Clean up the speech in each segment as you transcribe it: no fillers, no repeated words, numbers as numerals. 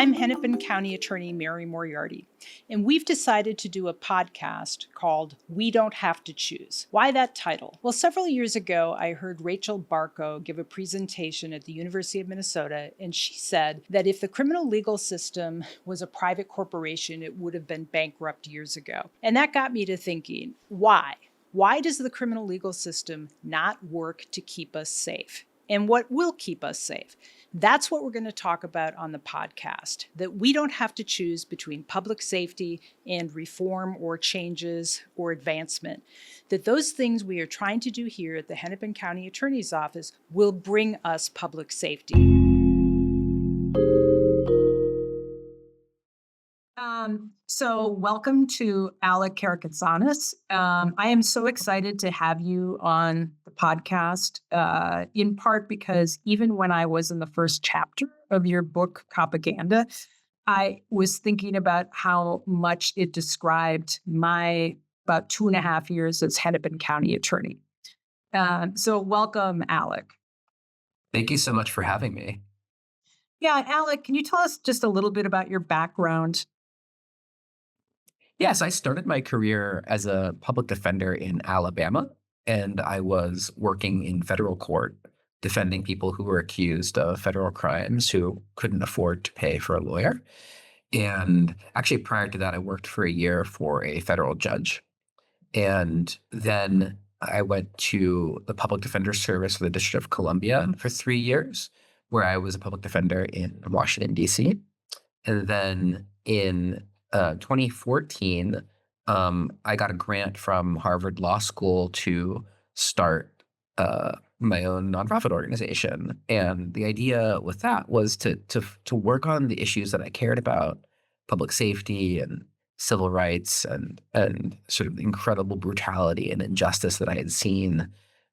I'm Hennepin County Attorney Mary Moriarty, and we've decided to do a podcast called We Don't Have to Choose. Why that title? Well, several years ago, I heard Rachel Barco give a presentation at the University of Minnesota, and she said that if the criminal legal system was a private corporation, it would have been bankrupt years ago. And that got me to thinking, why? Why does the criminal legal system not work to keep us safe? And what will keep us safe? That's what we're going to talk about on the podcast, that we don't have to choose between public safety and reform or changes or advancement, that those things we are trying to do here at the Hennepin County Attorney's Office will bring us public safety. So welcome to Alec Karakatsanis. I am so excited to have you on the podcast, in part because even when I was in the first chapter of your book, Propaganda, I was thinking about how much it described my about 2.5 years as Hennepin County attorney. So welcome, Alec. Thank you so much for having me. Yeah, Alec, can you tell us just a little bit about your background? Yes, I started my career as a public defender in Alabama, and I was working in federal court defending people who were accused of federal crimes who couldn't afford to pay for a lawyer. And actually, prior to that, I worked for a year for a federal judge. And then I went to the Public Defender Service for the District of Columbia for 3 years, where I was a public defender in Washington, D.C. And then in 2014, I got a grant from Harvard Law School to start my own nonprofit organization. And the idea with that was to work on the issues that I cared about, public safety and civil rights and sort of the incredible brutality and injustice that I had seen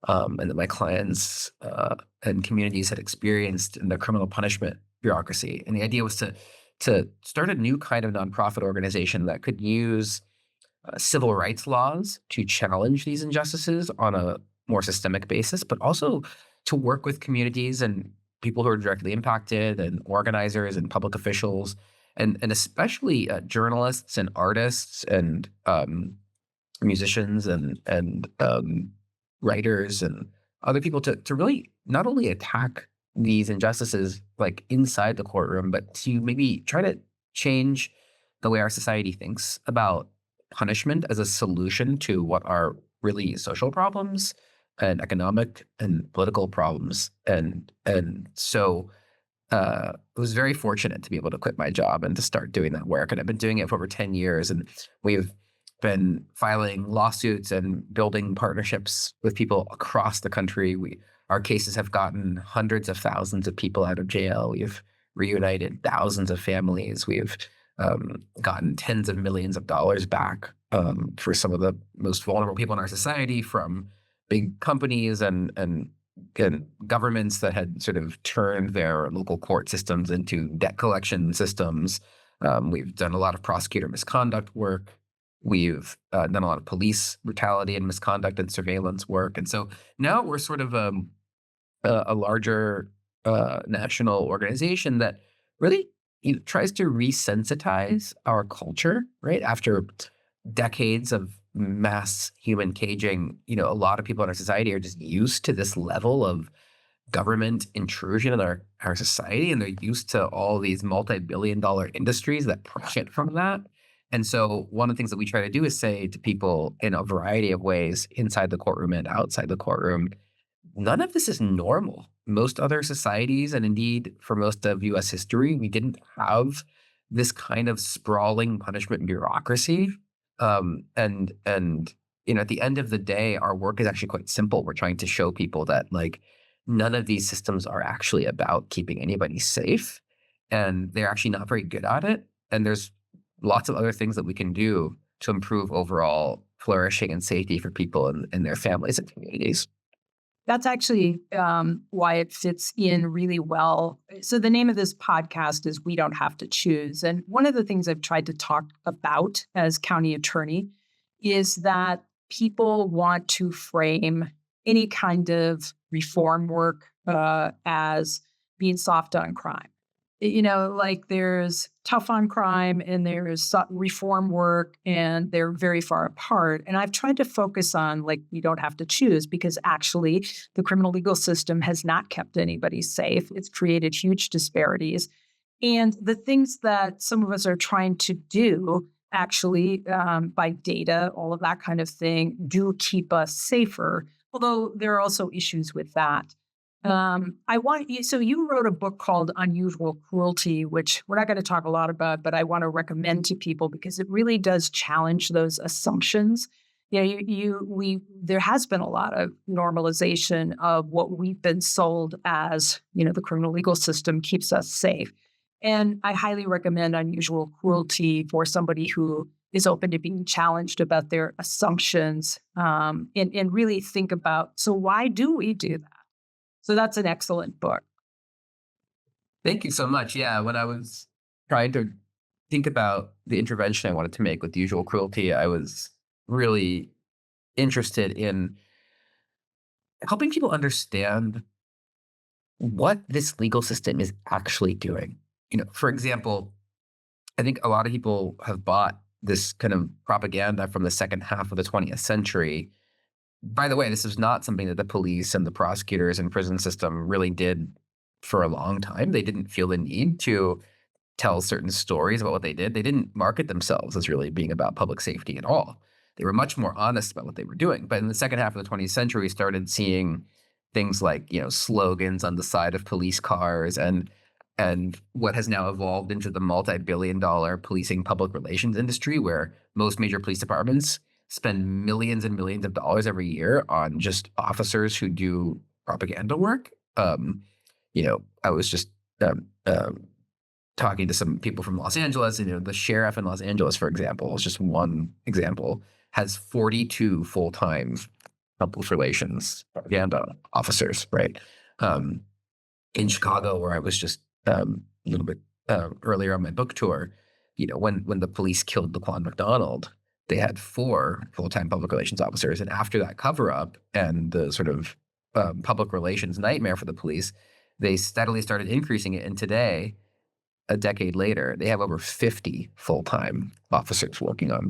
and that my clients and communities had experienced in the criminal punishment bureaucracy. And the idea was to start a new kind of nonprofit organization that could use civil rights laws to challenge these injustices on a more systemic basis, but also to work with communities and people who are directly impacted and organizers and public officials and especially journalists and artists and musicians and writers and other people to really not only attack these injustices like inside the courtroom, but to maybe try to change the way our society thinks about punishment as a solution to what are really social problems and economic and political problems. And so I was very fortunate to be able to quit my job and to start doing that work. And I've been doing it for over 10 years. And we've been filing lawsuits and building partnerships with people across the country. Our cases have gotten hundreds of thousands of people out of jail. We've reunited thousands of families. We've gotten tens of millions of dollars back for some of the most vulnerable people in our society, from big companies and governments that had sort of turned their local court systems into debt collection systems. We've done a lot of prosecutor misconduct work. We've done a lot of police brutality and misconduct and surveillance work. And so now we're sort of a larger national organization that really tries to resensitize our culture, right? After decades of mass human caging, a lot of people in our society are just used to this level of government intrusion in our society, and they're used to all these multi-billion-dollar industries that profit from that. And so one of the things that we try to do is say to people in a variety of ways, inside the courtroom and outside the courtroom, none of this is normal. Most other societies, and indeed for most of U.S. history, we didn't have this kind of sprawling punishment bureaucracy. And at the end of the day, our work is actually quite simple. We're trying to show people that none of these systems are actually about keeping anybody safe, and they're actually not very good at it. And there's lots of other things that we can do to improve overall flourishing and safety for people and their families and communities. That's actually why it fits in really well. So the name of this podcast is We Don't Have to Choose. And one of the things I've tried to talk about as county attorney is that people want to frame any kind of reform work as being soft on crime. like there's tough on crime and there's reform work, and they're very far apart. And I've tried to focus on like, we don't have to choose, because actually the criminal legal system has not kept anybody safe. It's created huge disparities. And the things that some of us are trying to do, actually, by data, all of that kind of thing, do keep us safer. Although there are also issues with that. I want you, so you wrote a book called Unusual Cruelty, which we're not going to talk a lot about, but I want to recommend to people because it really does challenge those assumptions. There has been a lot of normalization of what we've been sold as, the criminal legal system keeps us safe. And I highly recommend Unusual Cruelty for somebody who is open to being challenged about their assumptions, and really think about, so why do we do that? So that's an excellent book. Thank you so much. Yeah, when I was trying to think about the intervention I wanted to make with the usual cruelty, I was really interested in helping people understand what this legal system is actually doing. For example, I think a lot of people have bought this kind of propaganda from the second half of the 20th century. By the way, this is not something that the police and the prosecutors and prison system really did for a long time. They didn't feel the need to tell certain stories about what they did. They didn't market themselves as really being about public safety at all. They were much more honest about what they were doing. But in the second half of the 20th century, we started seeing things like, slogans on the side of police cars and what has now evolved into the multi-billion-dollar policing public relations industry, where most major police departments spend millions and millions of dollars every year on just officers who do propaganda work. I was just talking to some people from Los Angeles. The sheriff in Los Angeles, for example, is just one example, has 42 full-time public relations propaganda officers, right? In Chicago, where I was just a little bit earlier on my book tour, when the police killed Laquan McDonald, they had 4 full-time public relations officers. And after that cover-up and the sort of public relations nightmare for the police, they steadily started increasing it. And today, a decade later, they have over 50 full-time officers working on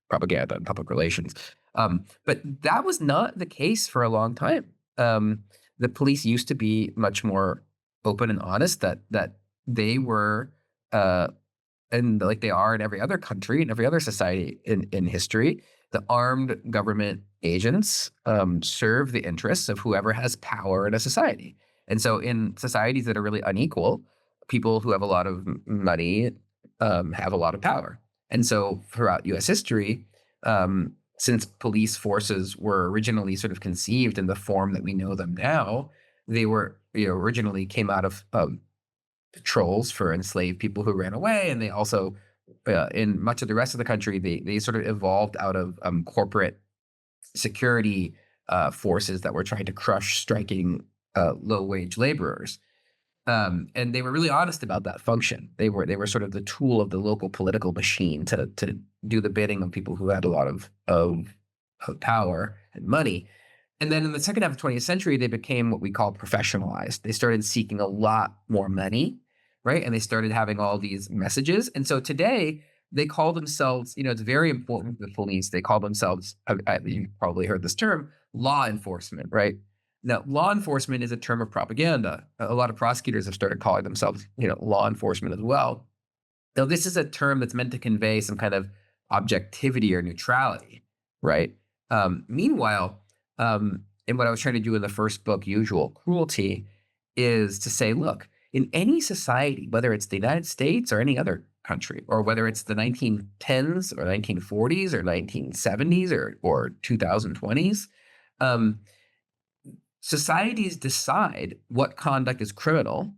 propaganda and public relations. But that was not the case for a long time. The police used to be much more open and honest that they were, and like they are in every other country and every other society in history, the armed government agents serve the interests of whoever has power in a society. And so in societies that are really unequal, people who have a lot of money have a lot of power. And so throughout U.S. history, since police forces were originally sort of conceived in the form that we know them now, they were originally came out of patrols for enslaved people who ran away, and they also in much of the rest of the country they sort of evolved out of corporate security forces that were trying to crush striking low wage laborers. And they were really honest about that function. They were sort of the tool of the local political machine to do the bidding of people who had a lot of power and money. And then in the second half of the 20th century, they became what we call professionalized. They started seeking a lot more money, right? And they started having all these messages. And so today they call themselves, it's very important to the police. They call themselves, you probably heard this term, law enforcement, right? Now, law enforcement is a term of propaganda. A lot of prosecutors have started calling themselves, law enforcement as well. Now, this is a term that's meant to convey some kind of objectivity or neutrality, right? Meanwhile, and what I was trying to do in the first book, Usual Cruelty, is to say, look, in any society, whether it's the United States or any other country, or whether it's the 1910s or 1940s or 1970s or 2020s, societies decide what conduct is criminal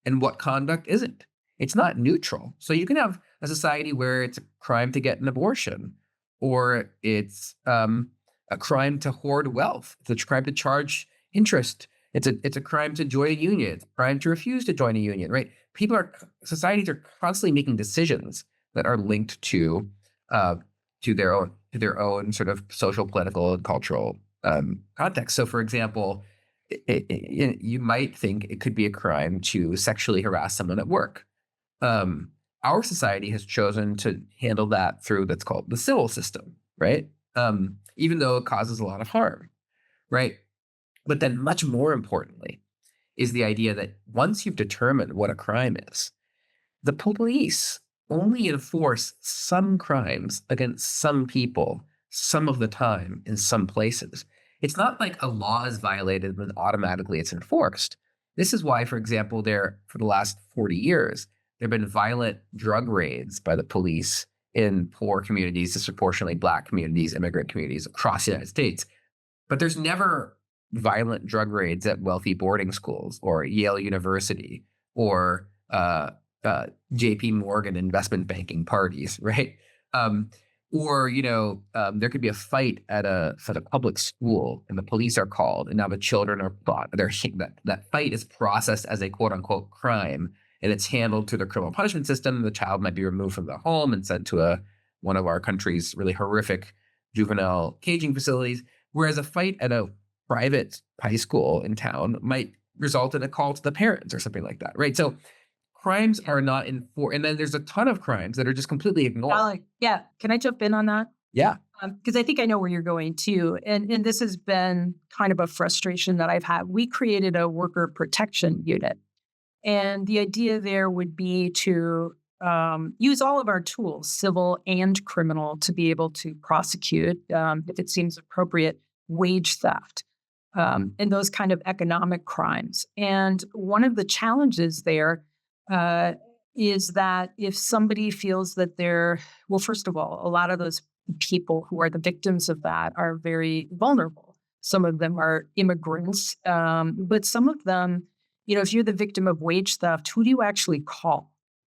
and what conduct isn't. It's not neutral. So you can have a society where it's a crime to get an abortion, or it's a crime to hoard wealth. It's a crime to charge interest. It's a crime to join a union. It's a crime to refuse to join a union, right? Societies are constantly making decisions that are linked to their own sort of social, political, and cultural context. So, for example, you might think it could be a crime to sexually harass someone at work, Our society has chosen to handle that through that's called the civil system, right? Even though it causes a lot of harm, right? But then, much more importantly, is the idea that once you've determined what a crime is, the police only enforce some crimes against some people some of the time in some places. It's not like a law is violated and automatically it's enforced. This is why, for example, for the last 40 years, there have been violent drug raids by the police in poor communities, disproportionately Black communities, immigrant communities across the United States. But there's never violent drug raids at wealthy boarding schools or Yale University or J.P. Morgan investment banking parties, right? Or there could be a fight at a public school, and the police are called, and now the children are brought. That fight is processed as a quote unquote crime, and it's handled through the criminal punishment system. The child might be removed from the home and sent to one of our country's really horrific juvenile caging facilities. Whereas a fight at a private high school in town might result in a call to the parents or something like that, right? So crimes are not enforced, and then there's a ton of crimes that are just completely ignored. Yeah, can I jump in on that? Yeah. Because I think I know where you're going too. And this has been kind of a frustration that I've had. We created a worker protection unit. And the idea there would be to use all of our tools, civil and criminal, to be able to prosecute, if it seems appropriate, wage theft and those kind of economic crimes. And one of the challenges there is that if somebody feels that well, first of all, a lot of those people who are the victims of that are very vulnerable. Some of them are immigrants, but some of them, if you're the victim of wage theft, who do you actually call?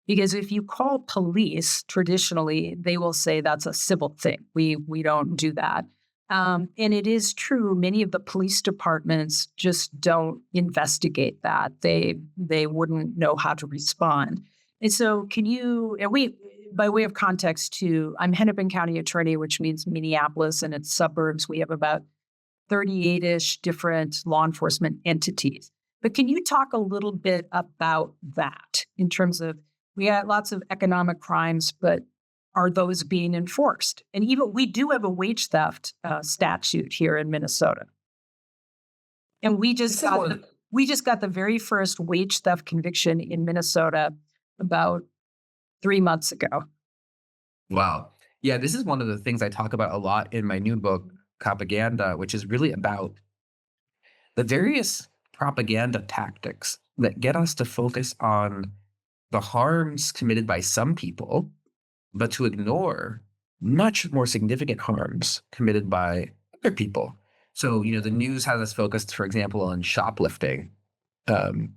Because if you call police, traditionally, they will say that's a civil thing. We don't do that. And it is true, many of the police departments just don't investigate that. They wouldn't know how to respond. And so by way of context too, I'm Hennepin County Attorney, which means Minneapolis and its suburbs. We have about 38-ish different law enforcement entities. But can you talk a little bit about that in terms of, we got lots of economic crimes, but are those being enforced? And even we do have a wage theft statute here in Minnesota. And we just got the very first wage theft conviction in Minnesota about 3 months ago. Wow. Yeah, this is one of the things I talk about a lot in my new book, Propaganda, which is really about the various propaganda tactics that get us to focus on the harms committed by some people, but to ignore much more significant harms committed by other people. So, the news has us focused, for example, on shoplifting. And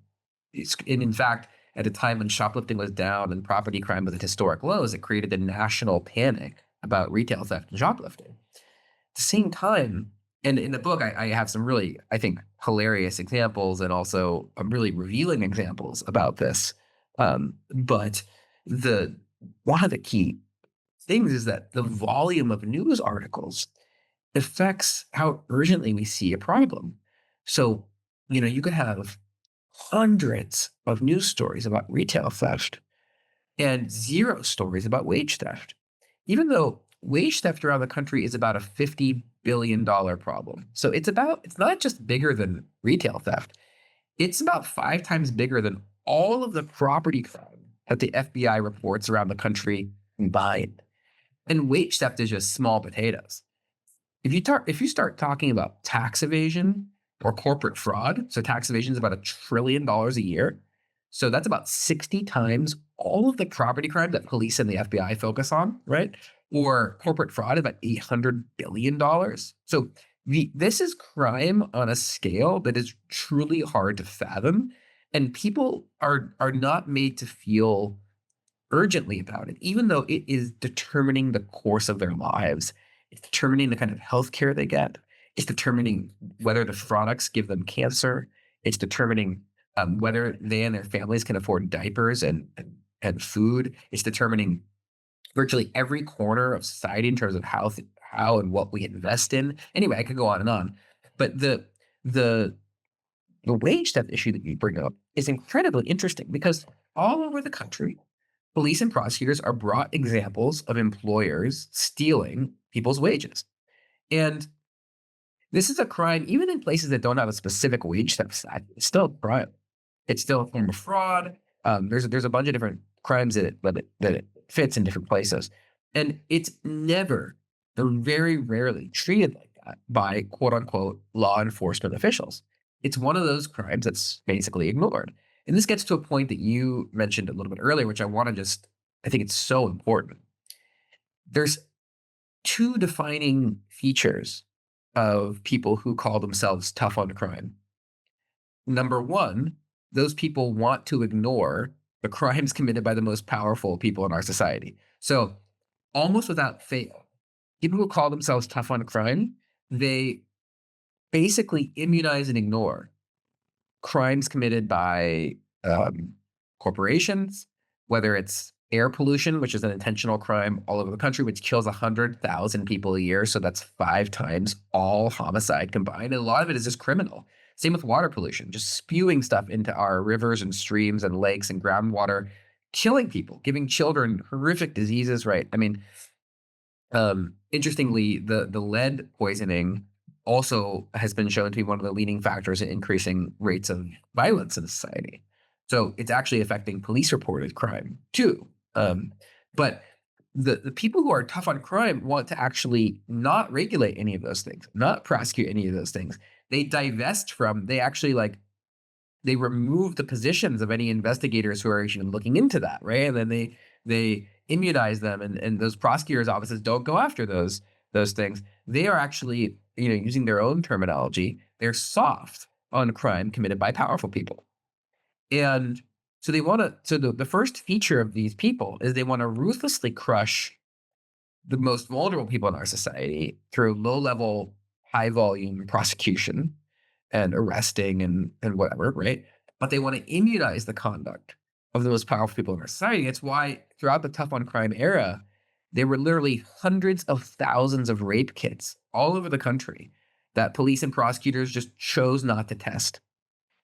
in fact, at a time when shoplifting was down and property crime was at historic lows, it created a national panic about retail theft and shoplifting. At the same time, and in the book, I have some really, I think, hilarious examples and also really revealing examples about this. But one of the key things is that the volume of news articles affects how urgently we see a problem. So, you could have hundreds of news stories about retail theft and 0 stories about wage theft, even though wage theft around the country is about a $50 billion problem. So it's not just bigger than retail theft. It's about 5 times bigger than all of the property crime that the FBI reports around the country combined. And wage theft is just small potatoes. If you start talking about tax evasion or corporate fraud, so tax evasion is about $1 trillion a year. So that's about 60 times all of the property crime that police and the FBI focus on, right? Or corporate fraud, about $800 billion. So this is crime on a scale that is truly hard to fathom. And people are not made to feel urgently about it, even though it is determining the course of their lives. It's determining the kind of healthcare they get. It's determining whether the products give them cancer. It's determining whether they and their families can afford diapers and food. It's determining virtually every corner of society in terms of how and what we invest in. Anyway, I could go on and on. But the wage theft issue that you bring up is incredibly interesting because all over the country, police and prosecutors are brought examples of employers stealing people's wages. And this is a crime, even in places that don't have a specific wage set. It's still a crime. It's still a form of fraud. There's a bunch of different crimes that it fits in different places, and it's never, or very rarely, treated like that by quote unquote law enforcement officials. It's one of those crimes that's basically ignored. And this gets to a point that you mentioned a little bit earlier, which I think it's so important. There's two defining features of people who call themselves tough on crime. Number one, those people want to ignore the crimes committed by the most powerful people in our society. So, almost without fail, people who call themselves tough on crime, they basically immunize and ignore crimes committed by corporations, whether it's air pollution, which is an intentional crime all over the country, which kills 100,000 people a year. So that's 5 times all homicide combined. And a lot of it is just criminal. Same with water pollution, just spewing stuff into our rivers and streams and lakes and groundwater, killing people, giving children horrific diseases, right? I mean, interestingly, the lead poisoning also has been shown to be one of the leading factors in increasing rates of violence in society. So it's actually affecting police reported crime too. But the people who are tough on crime want to actually not regulate any of those things, not prosecute any of those things. They actually they remove the positions of any investigators who are even looking into that, right? And then they immunize them, and those prosecutors' offices don't go after those things. They are actually, using their own terminology, they're soft on crime committed by powerful people. And so the first feature of these people is they want to ruthlessly crush the most vulnerable people in our society through low-level, high-volume prosecution and arresting and whatever, right? But they want to immunize the conduct of the most powerful people in our society. It's why throughout the tough on crime era, there were literally hundreds of thousands of rape kits all over the country that police and prosecutors just chose not to test.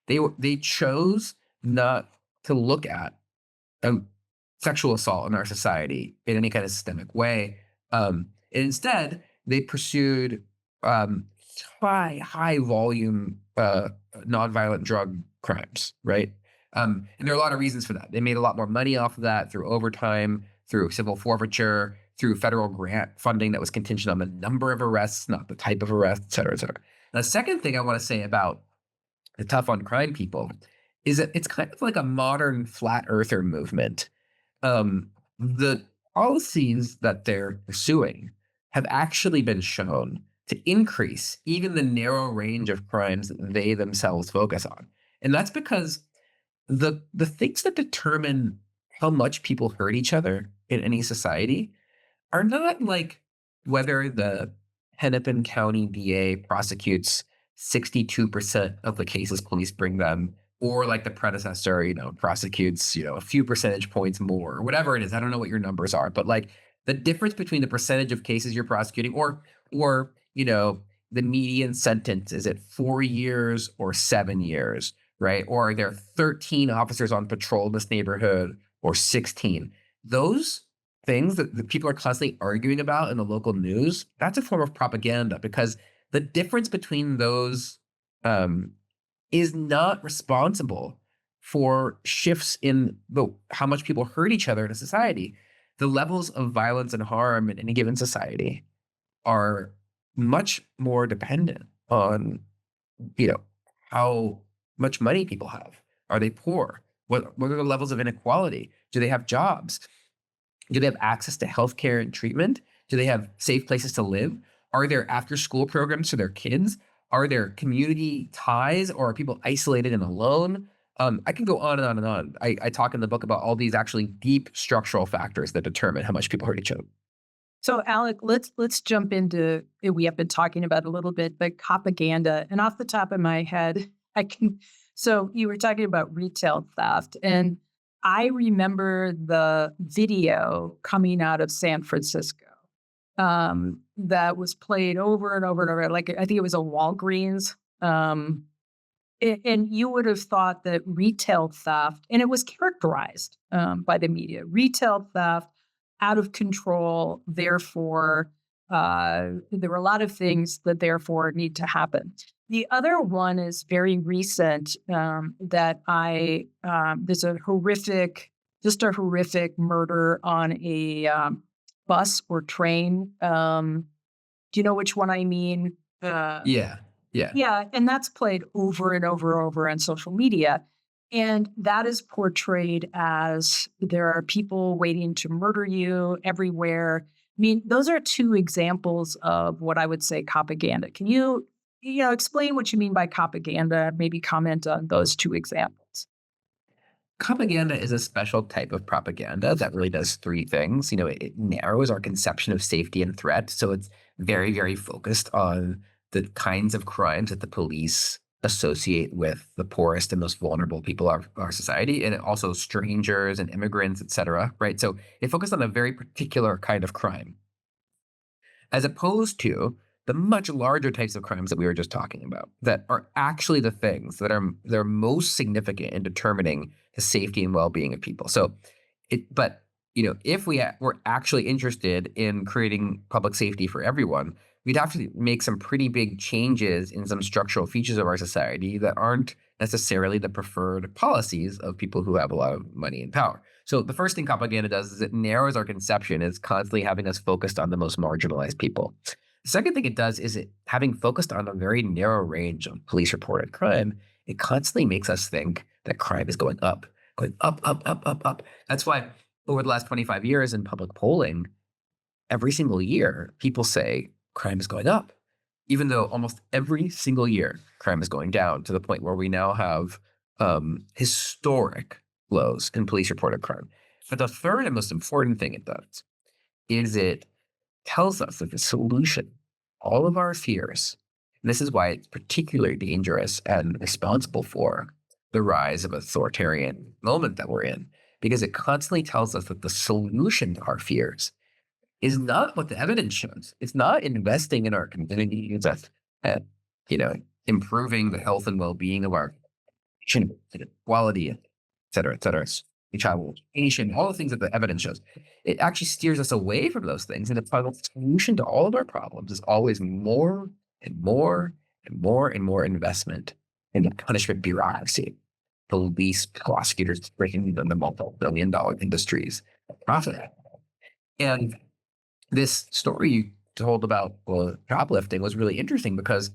They chose not to look at sexual assault in our society in any kind of systemic way. And instead, they pursued high volume nonviolent drug crimes, right? And there are a lot of reasons for that. They made a lot more money off of that through overtime, through civil forfeiture, through federal grant funding that was contingent on the number of arrests, not the type of arrest, et cetera, et cetera. The second thing I want to say about the tough on crime people is that it's kind of like a modern flat earther movement. The policies that they're pursuing have actually been shown to increase even the narrow range of crimes that they themselves focus on. And that's because the things that determine how much people hurt each other in any society are not like whether the Hennepin County DA prosecutes 62% of the cases police bring them, or like the predecessor, prosecutes, a few percentage points more, or whatever it is. I don't know what your numbers are, but like the difference between the percentage of cases you're prosecuting or the median sentence, is it 4 years or 7 years, right? Or are there 13 officers on patrol in this neighborhood or 16? Those things that the people are constantly arguing about in the local news, that's a form of propaganda, because the difference between those is not responsible for shifts in how much people hurt each other in a society. The levels of violence and harm in any given society are much more dependent on, how much money people have. Are they poor? What are the levels of inequality? Do they have jobs? Do they have access to healthcare and treatment? Do they have safe places to live? Are there after-school programs for their kids? Are there community ties, or are people isolated and alone? I can go on and on and on. I talk in the book about all these actually deep structural factors that determine how much people hurt each other. So, Alec, let's jump into, we have been talking about a little bit, but propaganda. And off the top of my head, so you were talking about retail theft, and I remember the video coming out of San Francisco that was played over and over and over. Like, I think it was a Walgreens And you would have thought that retail theft, and it was characterized by the media, retail theft, out of control. Therefore, there were a lot of things that therefore need to happen. The other one is very recent that there's just a horrific murder on a bus or train. Do you know which one I mean? Yeah. Yeah. Yeah, and that's played over and over and over on social media. And that is portrayed as there are people waiting to murder you everywhere. I mean, those are two examples of what I would say propaganda. Can you explain what you mean by propaganda? Maybe comment on those two examples. Propaganda is a special type of propaganda that really does three things. It narrows our conception of safety and threat. So it's very, very focused on the kinds of crimes that the police associate with the poorest and most vulnerable people of our society, and also strangers and immigrants, et cetera, right? So it focused on a very particular kind of crime, as opposed to the much larger types of crimes that we were just talking about, that are actually the things that are most significant in determining the safety and well-being of people. If we were actually interested in creating public safety for everyone, we'd have to make some pretty big changes in some structural features of our society that aren't necessarily the preferred policies of people who have a lot of money and power. So the first thing propaganda does is it narrows our conception. It's constantly having us focused on the most marginalized people. The second thing it does is having focused on a very narrow range of police-reported crime, it constantly makes us think that crime is going up, up, up. That's why over the last 25 years in public polling, every single year, people say crime is going up, even though almost every single year crime is going down, to the point where we now have historic lows in police-reported crime. But the third and most important thing it does is it tells us that the solution, all of our fears, and this is why it's particularly dangerous and responsible for the rise of authoritarian moment that we're in, because it constantly tells us that the solution to our fears is not what the evidence shows. It's not investing in our communities and improving the health and well-being of our nation, equality, et cetera, child education, all the things that the evidence shows. It actually steers us away from those things. And the solution to all of our problems is always more and more and more and more investment in the punishment bureaucracy, police, prosecutors, breaking into the multi-billion-dollar industries of profit. And this story you told about shoplifting was really interesting because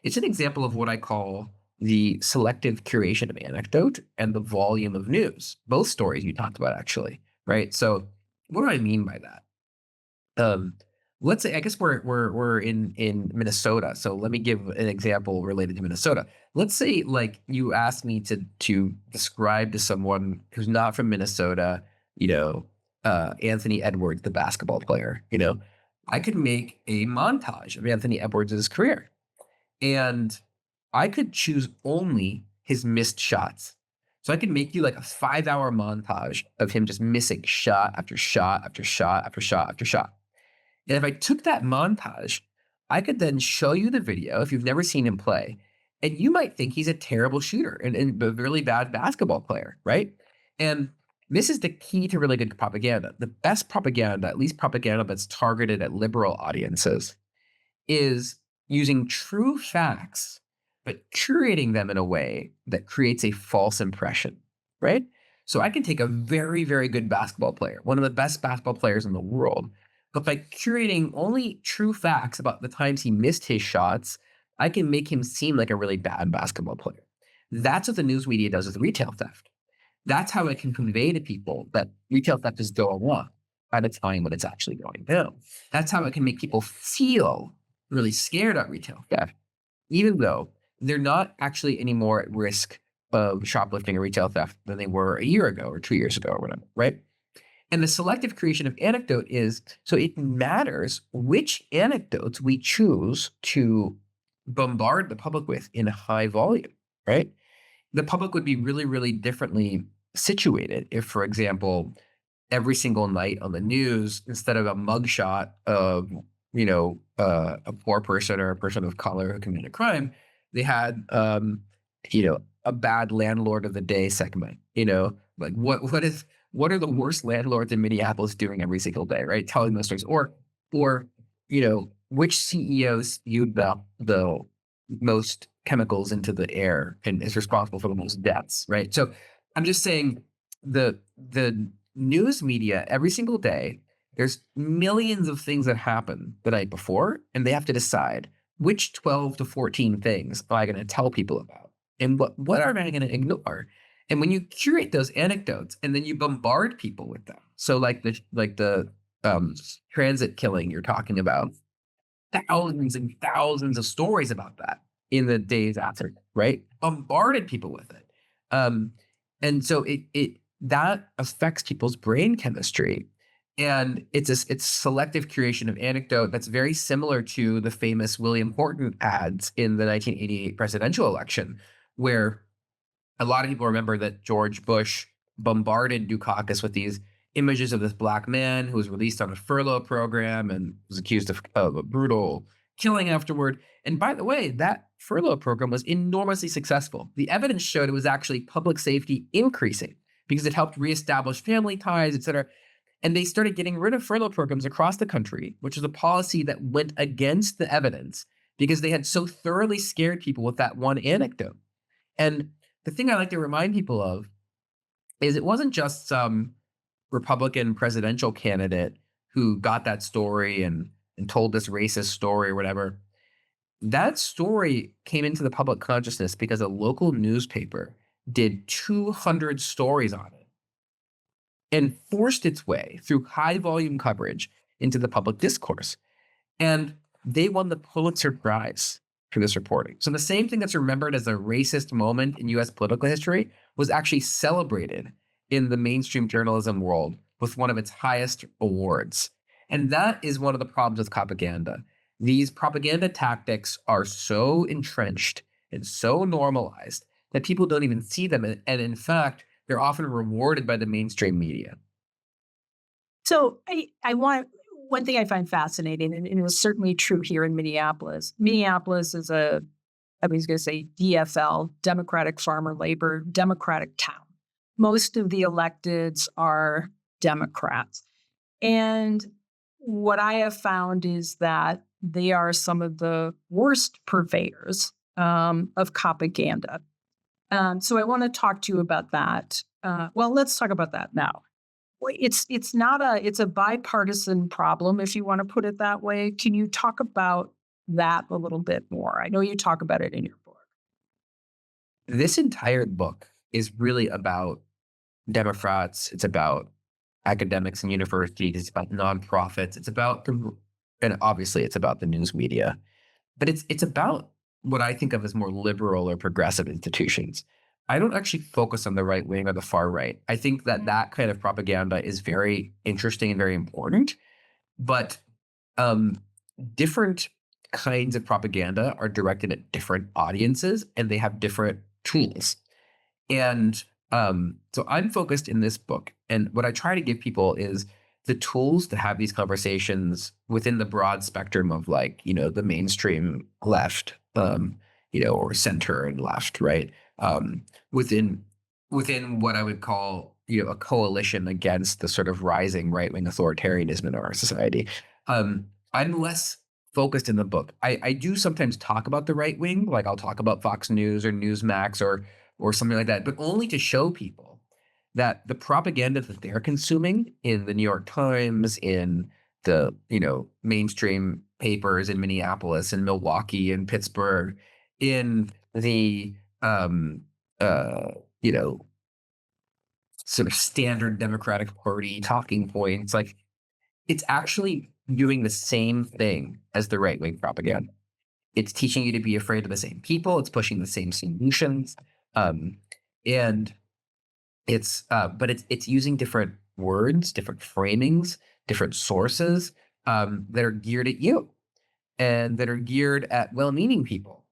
it's an example of what I call the selective curation of anecdote and the volume of news. Both stories you talked about, actually, right? So what do I mean by that? Let's say, I guess we're in Minnesota. So let me give an example related to Minnesota. Let's say, like, you asked me to describe to someone who's not from Minnesota, Anthony Edwards, the basketball player. I could make a montage of Anthony Edwards' career, and I could choose only his missed shots. So I could make you like a 5-hour montage of him just missing shot after shot after shot after shot after shot. And if I took that montage, I could then show you the video if you've never seen him play, and you might think he's a terrible shooter and a really bad basketball player, right? And this is the key to really good propaganda. The best propaganda, at least propaganda that's targeted at liberal audiences, is using true facts, but curating them in a way that creates a false impression, right? So I can take a very, very good basketball player, one of the best basketball players in the world, but by curating only true facts about the times he missed his shots, I can make him seem like a really bad basketball player. That's what the news media does with retail theft. That's how it can convey to people that retail theft is going on at a time when it's actually going down. That's how it can make people feel really scared of retail theft, even though they're not actually any more at risk of shoplifting or retail theft than they were a year ago or 2 years ago or whatever, right? And the selective creation of anecdote is, so it matters which anecdotes we choose to bombard the public with in high volume, right? The public would be really, really differently situated if, for example, every single night on the news, instead of a mugshot of, a poor person or a person of color who committed a crime, they had a bad landlord of the day segment. Like what are the worst landlords in Minneapolis doing every single day, right? Telling those stories, or which CEOs spewed the most chemicals into the air and is responsible for the most deaths, right? So I'm just saying the news media every single day, there's millions of things that happen the night before, and they have to decide which 12 to 14 things am I going to tell people about, and what am I going to ignore. And when you curate those anecdotes and then you bombard people with them, so like the transit killing you're talking about, thousands and thousands of stories about that in the days after, right? Bombarded people with it. And so it that affects people's brain chemistry. And it's selective curation of anecdote that's very similar to the famous William Horton ads in the 1988 presidential election, where a lot of people remember that George Bush bombarded Dukakis with these images of this black man who was released on a furlough program and was accused of a brutal killing afterward. And by the way, that furlough program was enormously successful. The evidence showed it was actually public safety increasing because it helped reestablish family ties, et cetera. And they started getting rid of furlough programs across the country, which is a policy that went against the evidence because they had so thoroughly scared people with that one anecdote. And the thing I like to remind people of is it wasn't just some Republican presidential candidate who got that story and told this racist story or whatever. That story came into the public consciousness because a local newspaper did 200 stories on it and forced its way through high volume coverage into the public discourse. And they won the Pulitzer Prize for this reporting. So the same thing that's remembered as a racist moment in US political history was actually celebrated in the mainstream journalism world with one of its highest awards. And that is one of the problems with propaganda. These propaganda tactics are so entrenched and so normalized that people don't even see them. And in fact, they're often rewarded by the mainstream media. So I want one thing I find fascinating, and it was certainly true here in Minneapolis. Minneapolis is I was going to say DFL, Democratic Farmer Labor, Democratic town. Most of the electeds are Democrats. And what I have found is that they are some of the worst purveyors of propaganda. So I want to talk to you about that. Well, let's talk about that now. It's a bipartisan problem, if you want to put it that way. Can you talk about that a little bit more? I know you talk about it in your book. This entire book is really about Democrats. It's about academics and universities. It's about nonprofits. It's about and obviously it's about the news media, but it's about what I think of as more liberal or progressive institutions. I don't actually focus on the right wing or the far right. I think that that kind of propaganda is very interesting and very important, but different kinds of propaganda are directed at different audiences and they have different tools. And so I'm focused in this book, and what I try to give people is the tools to have these conversations within the broad spectrum of the mainstream left, or center and left, right? Within what I would call, a coalition against the sort of rising right-wing authoritarianism in our society. I'm less focused in the book. I do sometimes talk about the right wing, like I'll talk about Fox News or Newsmax or something like that, but only to show people that the propaganda that they're consuming in the New York Times, in the, mainstream papers in Minneapolis and Milwaukee and Pittsburgh, in the, sort of standard Democratic Party talking points, like it's actually doing the same thing as the right-wing propaganda. It's teaching you to be afraid of the same people. It's pushing the same solutions. And but it's using different words, different framings, different sources that are geared at you and that are geared at well-meaning people.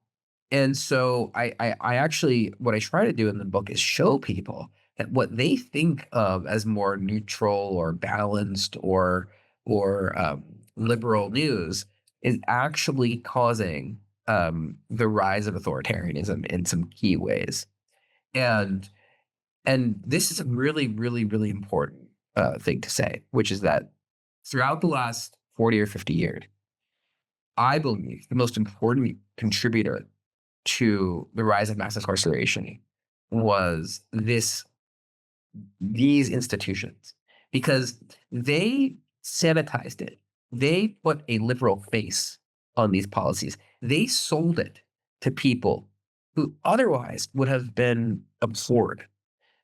And so I actually, what I try to do in the book is show people that what they think of as more neutral or balanced or liberal news is actually causing the rise of authoritarianism in some key ways. And this is a really, really, really important thing to say, which is that throughout the last 40 or 50 years, I believe the most important contributor to the rise of mass incarceration was these institutions, because they sanitized it. They put a liberal face on these policies. They sold it to people who otherwise would have been abhorred.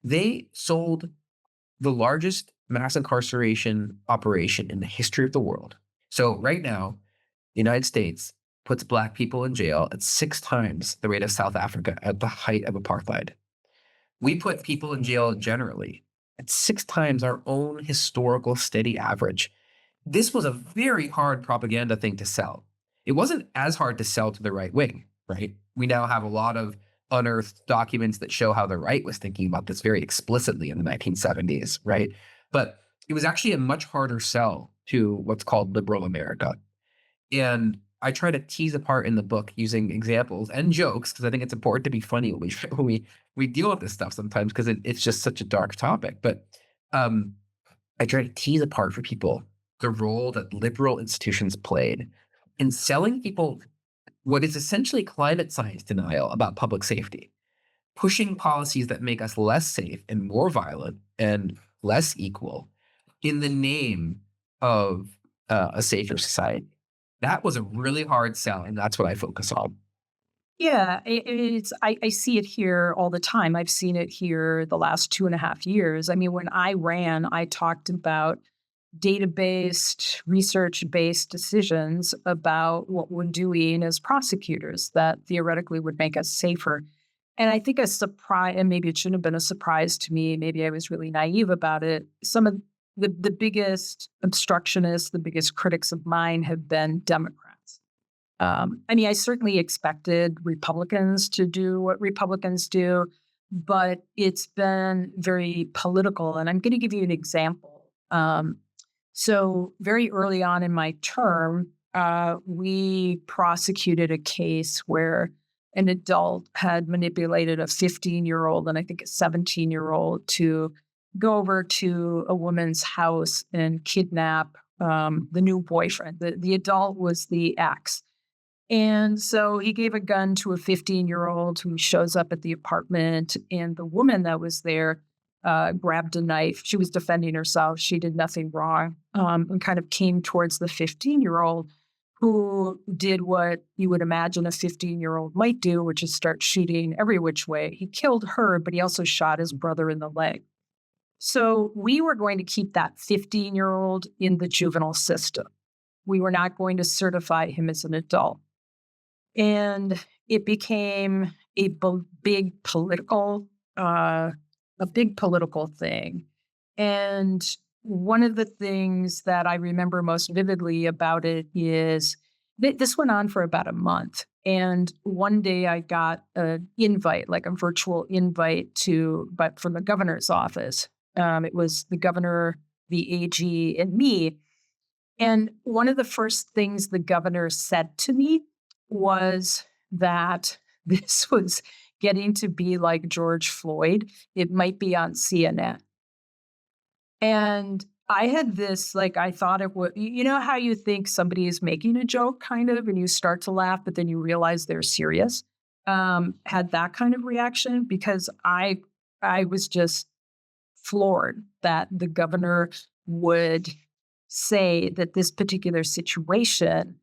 They sold the largest mass incarceration operation in the history of the world. So right now, the United States puts Black people in jail at 6 times the rate of South Africa at the height of apartheid. We put people in jail generally at 6 times our own historical steady average. This was a very hard propaganda thing to sell. It wasn't as hard to sell to the right wing, right? We now have a lot of unearthed documents that show how the right was thinking about this very explicitly in the 1970s, right? But it was actually a much harder sell to what's called liberal America. And I try to tease apart in the book using examples and jokes, because I think it's important to be funny when we deal with this stuff sometimes, because it's just such a dark topic. But I try to tease apart for people the role that liberal institutions played in selling people what is essentially climate science denial about public safety, pushing policies that make us less safe and more violent and less equal in the name of a safer society. That was a really hard sell, and that's what I focus on. Yeah, I see it here all the time. I've seen it here the last 2.5 years. I mean, when I ran, I talked about data-based, research-based decisions about what we're doing as prosecutors that theoretically would make us safer. And I think a surprise, and maybe it shouldn't have been a surprise to me, maybe I was really naive about it. Some of the biggest obstructionists, the biggest critics of mine have been Democrats. I mean, I certainly expected Republicans to do what Republicans do, but it's been very political. And I'm going to give you an example. So very early on in my term, we prosecuted a case where an adult had manipulated a 15-year-old and I think a 17-year-old to go over to a woman's house and kidnap the new boyfriend. The adult was the ex. And so he gave a gun to a 15-year-old who shows up at the apartment, and the woman that was there grabbed a knife. She was defending herself. She did nothing wrong, and kind of came towards the 15-year-old, who did what you would imagine a 15-year-old might do, which is start shooting every which way. He killed her, but he also shot his brother in the leg. So we were going to keep that 15-year-old in the juvenile system. We were not going to certify him as an adult. And it became a big political thing. And one of the things that I remember most vividly about it is this went on for about a month. And one day I got an invite, like a virtual invite but from the governor's office. It was the governor, the AG, and me. And one of the first things the governor said to me was that this was getting to be like George Floyd. It might be on CNN. And I had this, like, I thought it would, you know how you think somebody is making a joke kind of, and you start to laugh, but then you realize they're serious. Had that kind of reaction because I was just floored that the governor would say that this particular situation,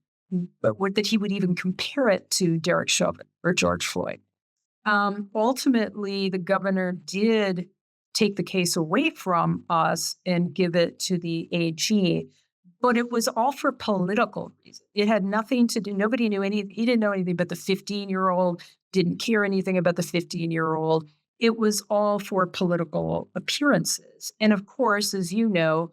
that he would even compare it to Derek Chauvin or George Floyd. Ultimately, the governor did take the case away from us and give it to the AG, but it was all for political reasons. It had nothing to do, nobody knew anything. He didn't know anything about the 15-year-old, didn't care anything about the 15-year-old. It was all for political appearances. And of course, as you know,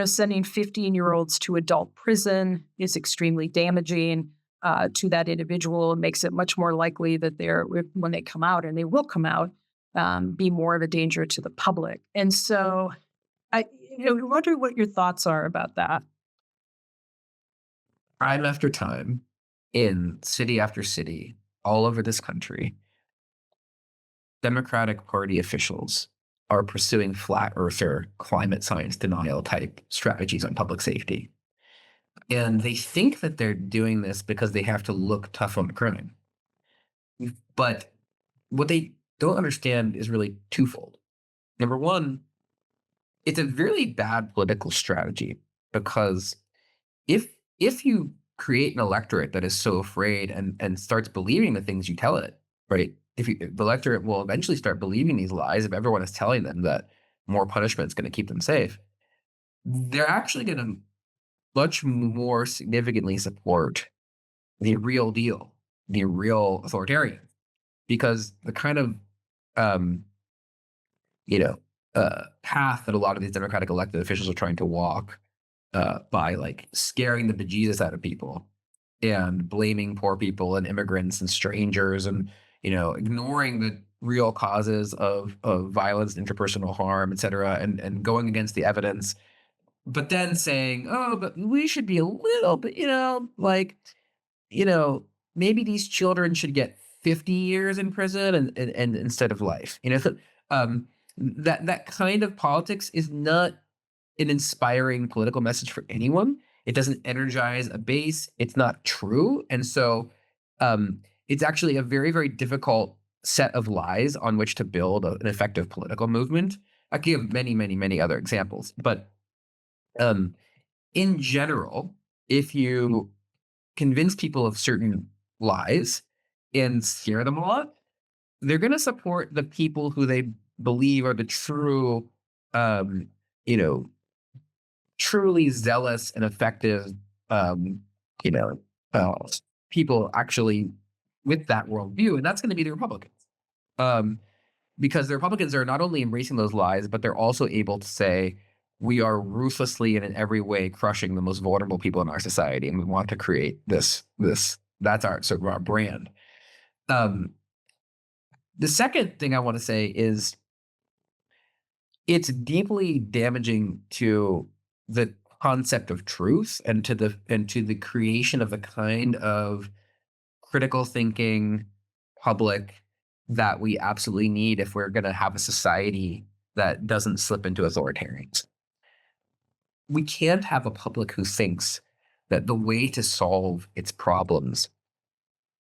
sending 15-year-olds to adult prison is extremely damaging to that individual. It makes it much more likely that when they come out, and they will come out, be more of a danger to the public. And so I wonder what your thoughts are about that. Time after time, in city after city all over this country, Democratic Party officials are pursuing flat earther climate science denial type strategies on public safety. And they think that they're doing this because they have to look tough on crime. But what they don't understand is really twofold. Number one, it's a really bad political strategy because if you create an electorate that is so afraid and starts believing the things you tell it, right? The electorate will eventually start believing these lies if everyone is telling them that more punishment is going to keep them safe. They're actually going to much more significantly support the real deal, the real authoritarian, because the kind of um, you know path that a lot of these Democratic elected officials are trying to walk by like scaring the bejesus out of people and blaming poor people and immigrants and strangers and ignoring the real causes of violence, interpersonal harm, et cetera, and going against the evidence, but then saying, oh, but we should be a little bit, like, you know, maybe these children should get 50 years in prison and instead of life. That kind of politics is not an inspiring political message for anyone. It doesn't energize a base. It's not true. And so it's actually a very, very difficult set of lies on which to build an effective political movement. I could give many, many, many other examples. But in general, if you convince people of certain lies and scare them a lot, they're going to support the people who they believe are the true, you know, truly zealous and effective, you know, uh, people actually with that worldview, and that's going to be the Republicans, because the Republicans are not only embracing those lies, but they're also able to say we are ruthlessly and in every way crushing the most vulnerable people in our society, and we want to create this. That's our sort of our brand. The second thing I want to say is it's deeply damaging to the concept of truth and to the creation of a kind of critical thinking public that we absolutely need if we're going to have a society that doesn't slip into authoritarians. We can't have a public who thinks that the way to solve its problems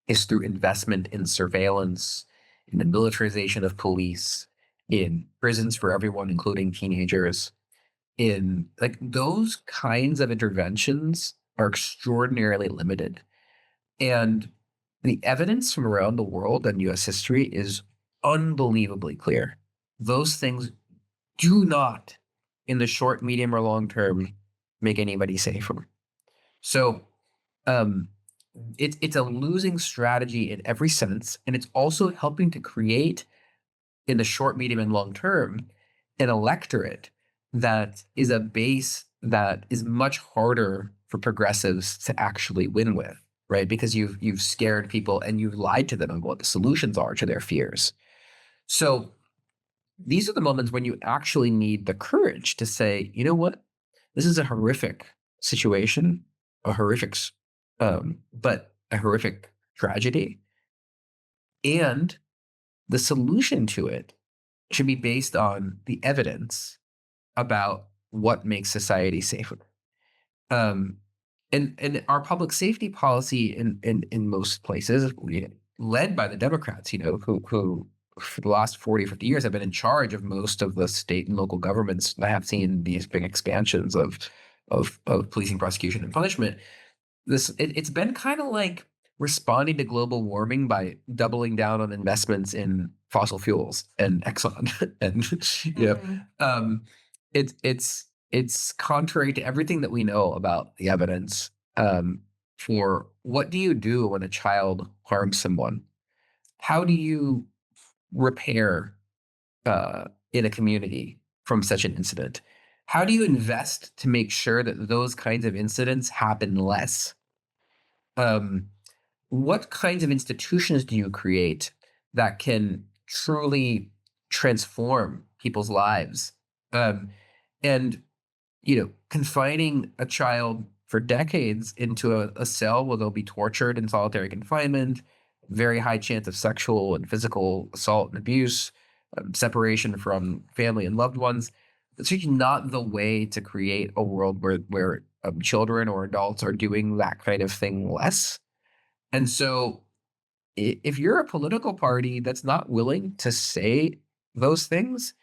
is through investment in surveillance, in the militarization of police, in prisons for everyone, including teenagers. In like those kinds of interventions are extraordinarily limited. And the evidence from around the world and US history is unbelievably clear. Those things do not, in the short, medium, or long term, make anybody safer. So it's a losing strategy in every sense, and it's also helping to create, in the short, medium, and long term, an electorate that is a base that is much harder for progressives to actually win with, right? Because you've scared people and you've lied to them on what the solutions are to their fears. So these are the moments when you actually need the courage to say, you know what, this is a horrific situation, but a horrific tragedy, and the solution to it should be based on the evidence about what makes society safer. And our public safety policy in most places, led by the Democrats, who for the last 40, 50 years have been in charge of most of the state and local governments that have seen these big expansions of policing, prosecution, and punishment. It's been kind of like responding to global warming by doubling down on investments in fossil fuels and Exxon, and it's contrary to everything that we know about the evidence for what do you do when a child harms someone? How do you repair in a community from such an incident? How do you invest to make sure that those kinds of incidents happen less? What kinds of institutions do you create that can truly transform people's lives? And confining a child for decades into a cell where they'll be tortured in solitary confinement, very high chance of sexual and physical assault and abuse, separation from family and loved ones. It's really not the way to create a world where children or adults are doing that kind of thing less. And so, if you're a political party that's not willing to say those things,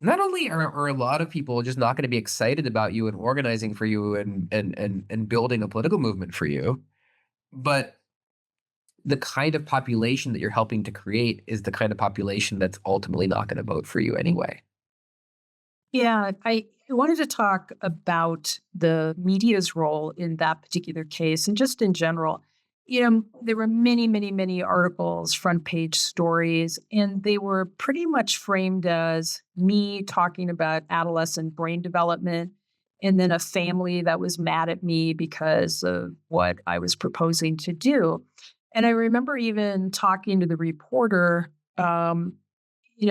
not only are a lot of people just not going to be excited about you and organizing for you and building a political movement for you, but the kind of population that you're helping to create is the kind of population that's ultimately not going to vote for you anyway. Yeah, I wanted to talk about the media's role in that particular case and just in general. There were many, many, many articles, front page stories, and they were pretty much framed as me talking about adolescent brain development and then a family that was mad at me because of what I was proposing to do. And I remember even talking to the reporter,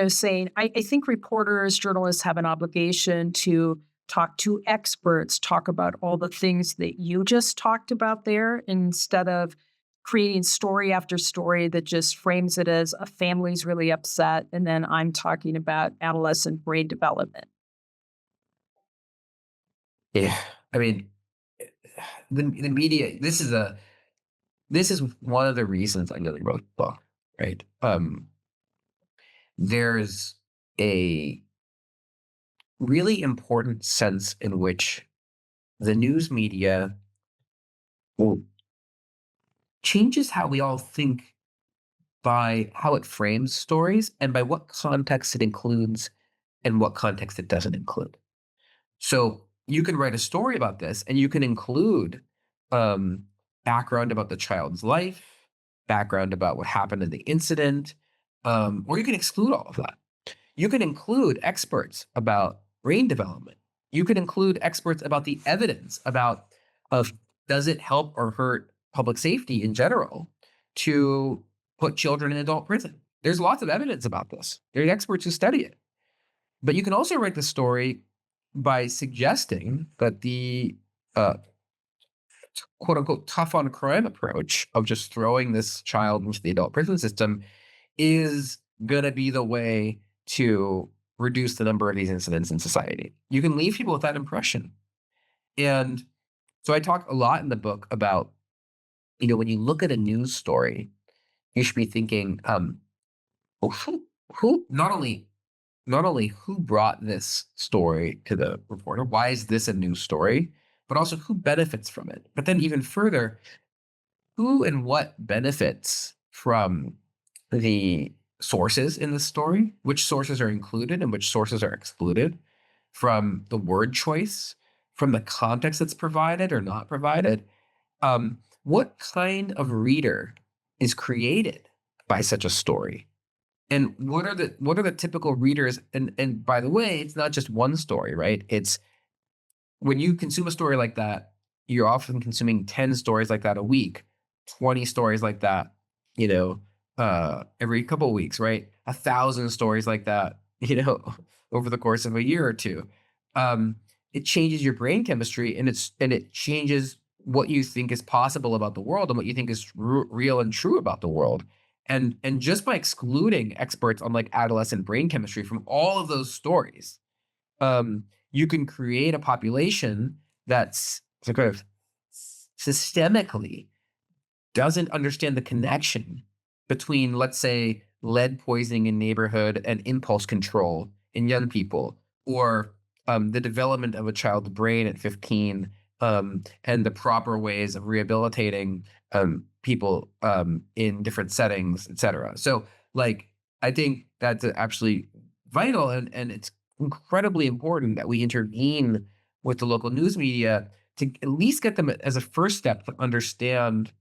saying, I think reporters, journalists have an obligation to talk to experts, talk about all the things that you just talked about there, instead of creating story after story that just frames it as a family's really upset. And then I'm talking about adolescent brain development. Yeah, I mean, the media. This is one of the reasons I really wrote the book, right? There's a really important sense in which the news media will changes how we all think by how it frames stories and by what context it includes and what context it doesn't include. So you can write a story about this and you can include um, background about the child's life, background about what happened in the incident, or you can exclude all of that. You can include experts about brain development. You can include experts about the evidence about of does it help or hurt public safety in general to put children in adult prison. There's lots of evidence about this. There are experts who study it. But you can also write the story by suggesting that the uh, quote unquote tough on crime approach of just throwing this child into the adult prison system is going to be the way to reduce the number of these incidents in society. You can leave people with that impression. And so I talk a lot in the book about, when you look at a news story, you should be thinking, well, who not only who brought this story to the reporter, why is this a news story, but also who benefits from it. But then even further, who and what benefits from the sources in the story, which sources are included and which sources are excluded, from the word choice, from the context that's provided or not provided. What kind of reader is created by such a story? And what are the typical readers? And by the way, it's not just one story, right? It's when you consume a story like that, you're often consuming 10 stories like that a week, 20 stories like that, every couple of weeks, right? 1,000 stories like that, over the course of a year or two. It changes your brain chemistry, and it changes what you think is possible about the world and what you think is real and true about the world. And just by excluding experts on like adolescent brain chemistry from all of those stories, you can create a population that's sort of systemically doesn't understand the connection between, let's say, lead poisoning in neighborhood and impulse control in young people, or the development of a child's brain at 15, and the proper ways of rehabilitating people in different settings, et cetera. So, I think that's actually vital, and it's incredibly important that we intervene with the local news media to at least get them as a first step to understand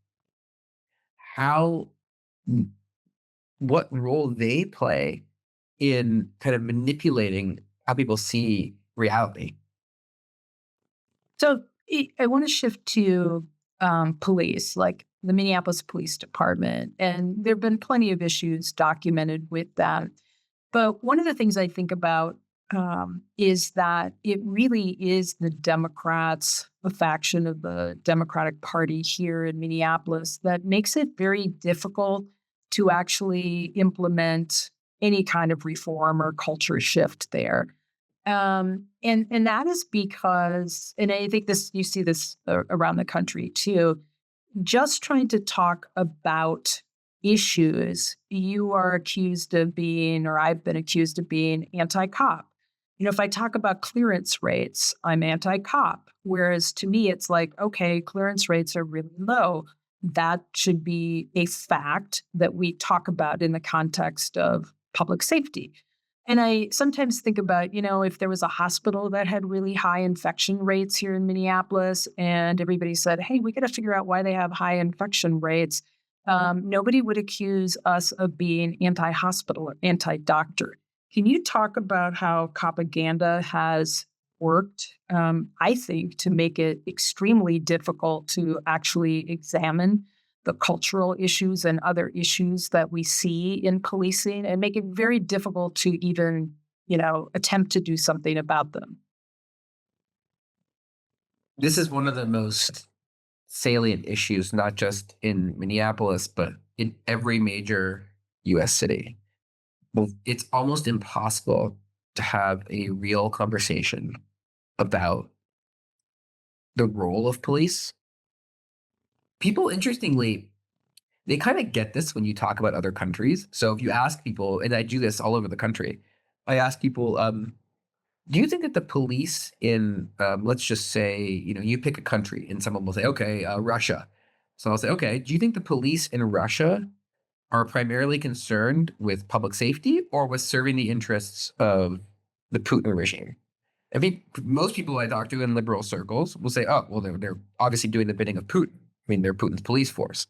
how what role they play in kind of manipulating how people see reality. So I want to shift to police, like the Minneapolis Police Department. And there have been plenty of issues documented with that. But one of the things I think about is that it really is the Democrats, a faction of the Democratic Party here in Minneapolis, that makes it very difficult to actually implement any kind of reform or culture shift there. And that is because, and I think this you see this around the country too, just trying to talk about issues, you are accused of being, or I've been accused of being anti-cop. If I talk about clearance rates, I'm anti-cop. Whereas to me, it's like, okay, clearance rates are really low. That should be a fact that we talk about in the context of public safety. And I sometimes think about, if there was a hospital that had really high infection rates here in Minneapolis and everybody said, hey, we got to figure out why they have high infection rates. Nobody would accuse us of being anti-hospital or anti-doctor. Can you talk about how propaganda has worked, I think, to make it extremely difficult to actually examine the cultural issues and other issues that we see in policing and make it very difficult to even, attempt to do something about them? This is one of the most salient issues, not just in Minneapolis, but in every major US city. Well, it's almost impossible to have a real conversation about the role of police. People, interestingly, they kind of get this when you talk about other countries. So if you ask people, and I do this all over the country, I ask people, do you think that the police in, let's just say, you pick a country and someone will say, okay, Russia. So I'll say, okay, do you think the police in Russia are primarily concerned with public safety or with serving the interests of the Putin regime? I mean, most people I talk to in liberal circles will say, oh, well, they're obviously doing the bidding of Putin. I mean, they're Putin's police force.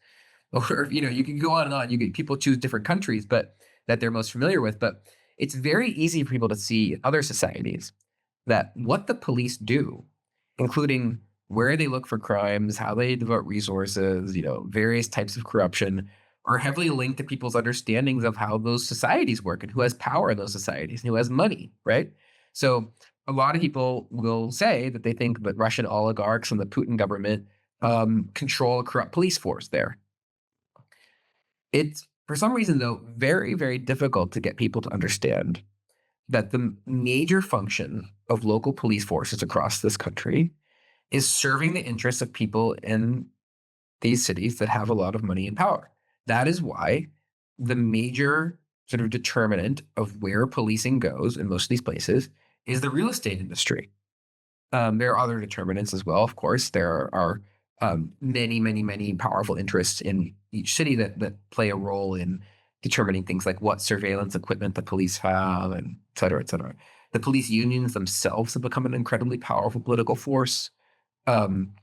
Or, you can go on and on. You get people choose different countries, but that they're most familiar with. But it's very easy for people to see in other societies that what the police do, including where they look for crimes, how they devote resources, various types of corruption, are heavily linked to people's understandings of how those societies work and who has power in those societies and who has money, right? So a lot of people will say that they think that Russian oligarchs and the Putin government control a corrupt police force there. It's, for some reason, though, very, very difficult to get people to understand that the major function of local police forces across this country is serving the interests of people in these cities that have a lot of money and power. That is why the major sort of determinant of where policing goes in most of these places is the real estate industry. There are other determinants as well, of course. There are many, many, many powerful interests in each city that play a role in determining things like what surveillance equipment the police have, and et cetera, et cetera. The police unions themselves have become an incredibly powerful political force. In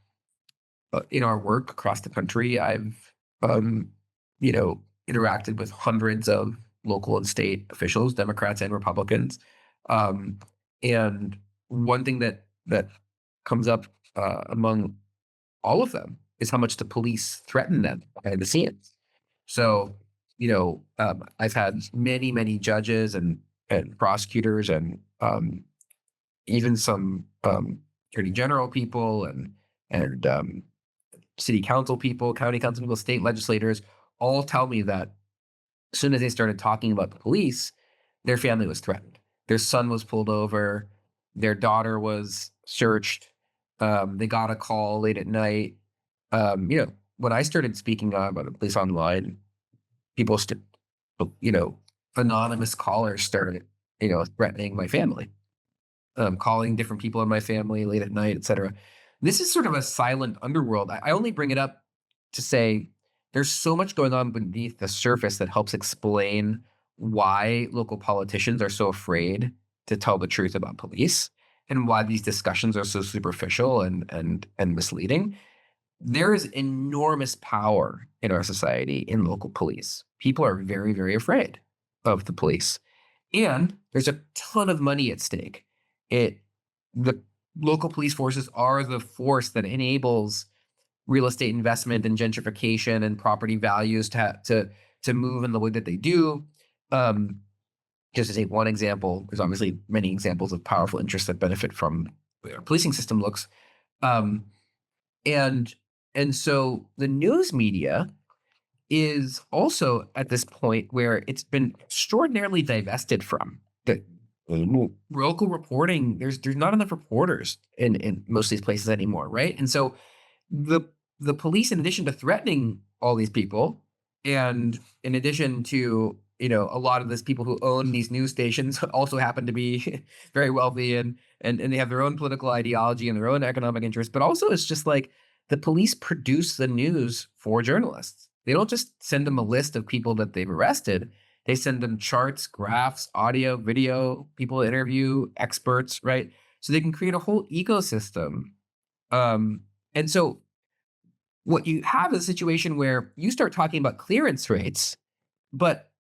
our work across the country, I've interacted with hundreds of local and state officials, Democrats and Republicans. And one thing that comes up among all of them is how much the police threaten them behind the scenes. So, I've had many, many judges and prosecutors and even some attorney general people and city council people, county council people, state legislators all tell me that as soon as they started talking about the police, their family was threatened. Their son was pulled over. Their daughter was searched. They got a call late at night. When I started speaking about the police online, people, anonymous callers started, threatening my family, calling different people in my family late at night, et cetera. This is sort of a silent underworld. I only bring it up to say there's so much going on beneath the surface that helps explain why local politicians are so afraid to tell the truth about police and why these discussions are so superficial and misleading. There is enormous power in our society in local police. People are very, very afraid of the police. And there's a ton of money at stake. The local police forces are the force that enables real estate investment and gentrification and property values to move in the way that they do. just to take one example, there's obviously many examples of powerful interests that benefit from the way our policing system looks. Um, and and so the news media is also at this point where it's been extraordinarily divested from the local reporting. There's not enough reporters in most of these places anymore, right? And so the the police, in addition to threatening all these people, and in addition to a lot of these people who own these news stations also happen to be very wealthy, and they have their own political ideology and their own economic interests, but also it's just like the police produce the news for journalists. They don't just send them a list of people that they've arrested. They send them charts, graphs, audio, video, people to interview, experts, right? So they can create a whole ecosystem. And so what you have is a situation where you start talking about clearance rates, but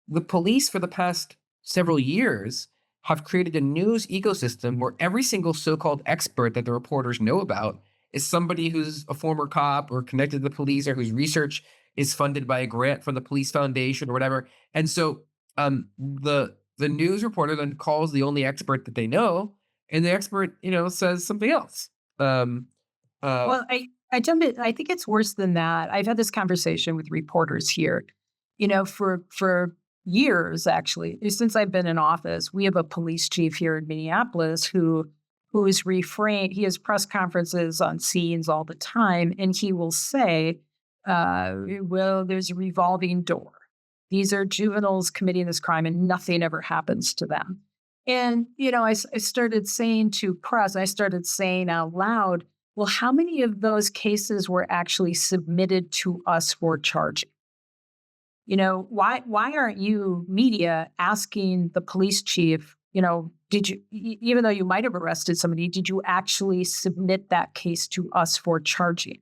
the police for the past several years have created a news ecosystem where every single so-called expert that the reporters know about is somebody who's a former cop or connected to the police, or whose research is funded by a grant from the police foundation or whatever. And so the news reporter then calls the only expert that they know, and the expert, says something else. Um, uh, Well, I jump in. I think it's worse than that. I've had this conversation with reporters here. For years, actually, since I've been in office, we have a police chief here in Minneapolis who is refrained. He has press conferences on scenes all the time, and he will say, "Well, there's a revolving door. These are juveniles committing this crime, and nothing ever happens to them." And I started saying to press, I started saying out loud, well, how many of those cases were actually submitted to us for charging? Why aren't you media asking the police chief, did you, even though you might have arrested somebody, did you actually submit that case to us for charging?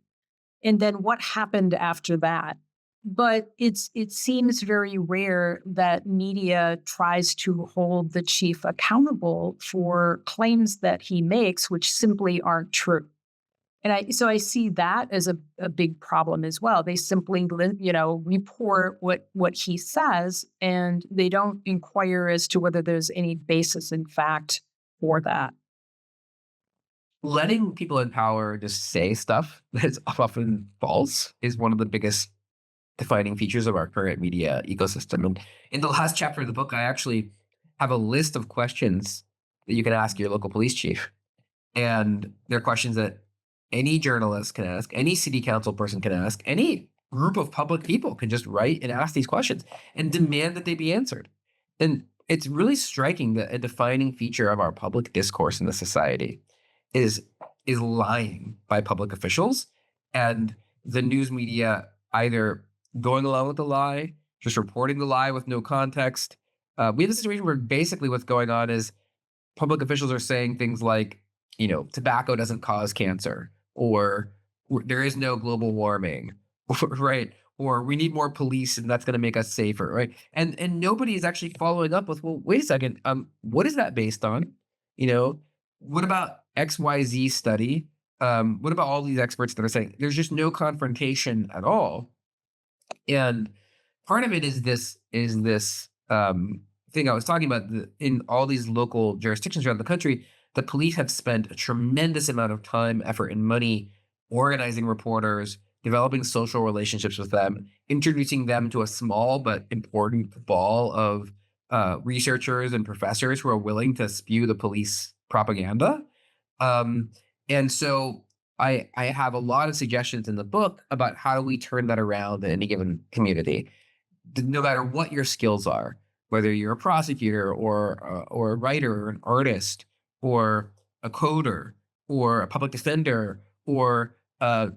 And then what happened after that? But it seems very rare that media tries to hold the chief accountable for claims that he makes, which simply aren't true. And I see that as a big problem as well. They simply, report what he says, and they don't inquire as to whether there's any basis in fact for that. Letting people in power just say stuff that is often false is one of the biggest defining features of our current media ecosystem. And in the last chapter of the book, I actually have a list of questions that you can ask your local police chief. And they're questions that any journalist can ask, any city council person can ask, any group of public people can just write and ask these questions and demand that they be answered. And it's really striking that a defining feature of our public discourse in the society is lying by public officials, and the news media either going along with the lie, just reporting the lie with no context. We have a situation where basically what's going on is public officials are saying things like, tobacco doesn't cause cancer, or there is no global warming, right? Or we need more police and that's going to make us safer, right? And nobody is actually following up with, well, wait a second, what is that based on? What about XYZ study? What about all these experts that are saying there's just no confrontation at all? And part of it is this thing I was talking about. In all these local jurisdictions around the country, the police have spent a tremendous amount of time, effort, and money organizing reporters, developing social relationships with them, introducing them to a small but important ball of researchers and professors who are willing to spew the police propaganda. And so I have a lot of suggestions in the book about how do we turn that around in any given community, no matter what your skills are, whether you're a prosecutor or a writer or an artist or a coder or a public defender or a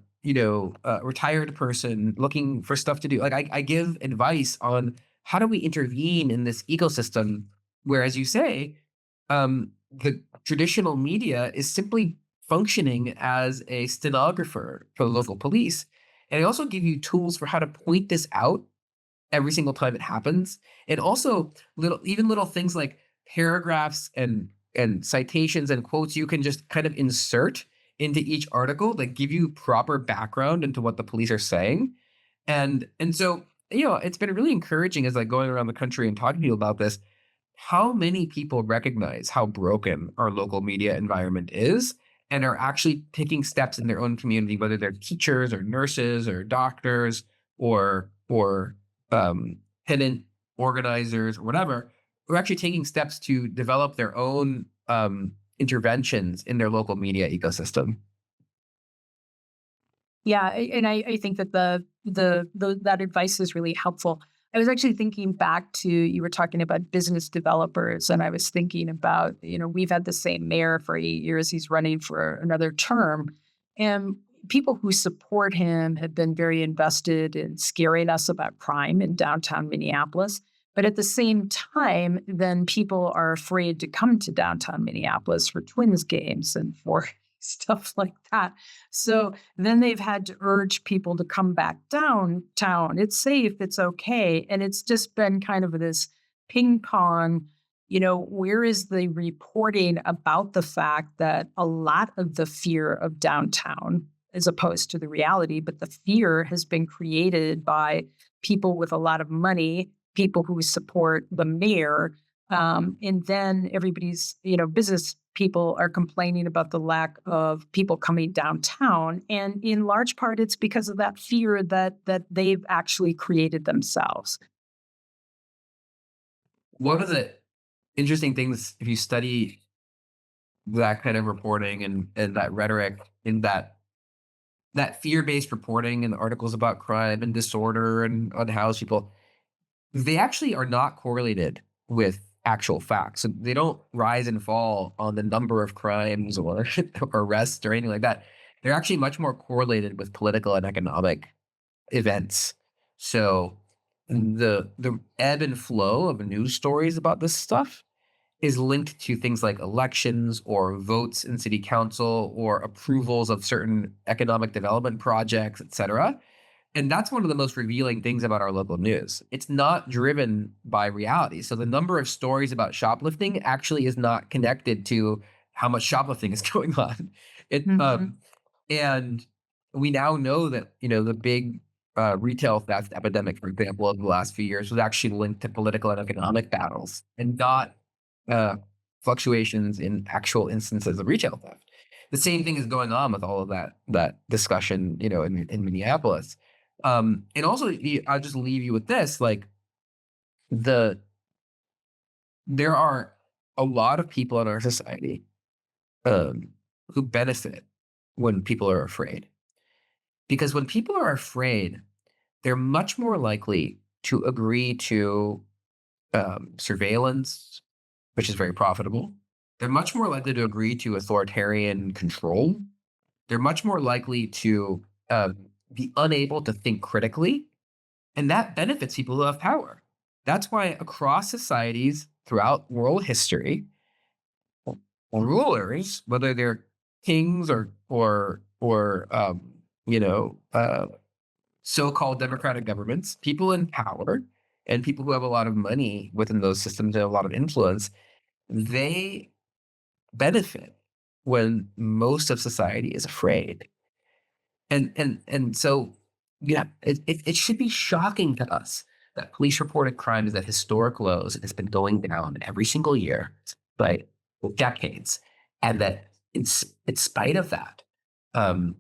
retired person looking for stuff to do. Like I give advice on how do we intervene in this ecosystem where, as you say, the traditional media is simply functioning as a stenographer for the local police. And I also give you tools for how to point this out every single time it happens. And also little things like paragraphs and citations and quotes you can just kind of insert into each article that give you proper background into what the police are saying. And so, it's been really encouraging as like going around the country and talking to people about this. how many people recognize how broken our local media environment is and are actually taking steps in their own community, whether they're teachers or nurses or doctors or tenant organizers or whatever, who are actually taking steps to develop their own interventions in their local media ecosystem. Yeah, and I think that that advice is really helpful. I was actually thinking back to you were talking about business developers, and I was thinking about, we've had the same mayor for 8 years. He's running for another term, and people who support him have been very invested in scaring us about crime in downtown Minneapolis. But at the same time, then people are afraid to come to downtown Minneapolis for Twins games and for stuff like that. So then they've had to urge people to come back downtown. It's safe, it's okay. And it's just been kind of this ping pong. Where is the reporting about the fact that a lot of the fear of downtown, as opposed to the reality, but the fear has been created by people with a lot of money, people who support the mayor. And then everybody's, business people are complaining about the lack of people coming downtown. And in large part, it's because of that fear that they've actually created themselves. One of the interesting things, if you study that kind of reporting and that rhetoric in that fear-based reporting and the articles about crime and disorder and unhoused people, they actually are not correlated with actual facts. So they don't rise and fall on the number of crimes or arrests or anything like that. They're actually much more correlated with political and economic events. So the ebb and flow of news stories about this stuff is linked to things like elections or votes in city council or approvals of certain economic development projects, et cetera. And that's one of the most revealing things about our local news. It's not driven by reality. So the number of stories about shoplifting actually is not connected to how much shoplifting is going on. Mhm. And we now know that, the big retail theft epidemic, for example, of the last few years was actually linked to political and economic battles and not uh, fluctuations in actual instances of retail theft. The same thing is going on with all of that discussion, in Minneapolis. And also, I'll just leave you with this: like the there are a lot of people in our society um, who benefit when people are afraid, because when people are afraid, they're much more likely to agree to surveillance, which is very profitable. They're much more likely to agree to authoritarian control. They're much more likely to be unable to think critically. And that benefits people who have power. That's why across societies throughout world history, rulers, whether they're kings or so-called democratic governments, people in power and people who have a lot of money within those systems and a lot of influence, they benefit when most of society is afraid. And so, yeah, it should be shocking to us that police reported crime is at historic lows and it's been going down every single year by decades, and that in spite of that, um,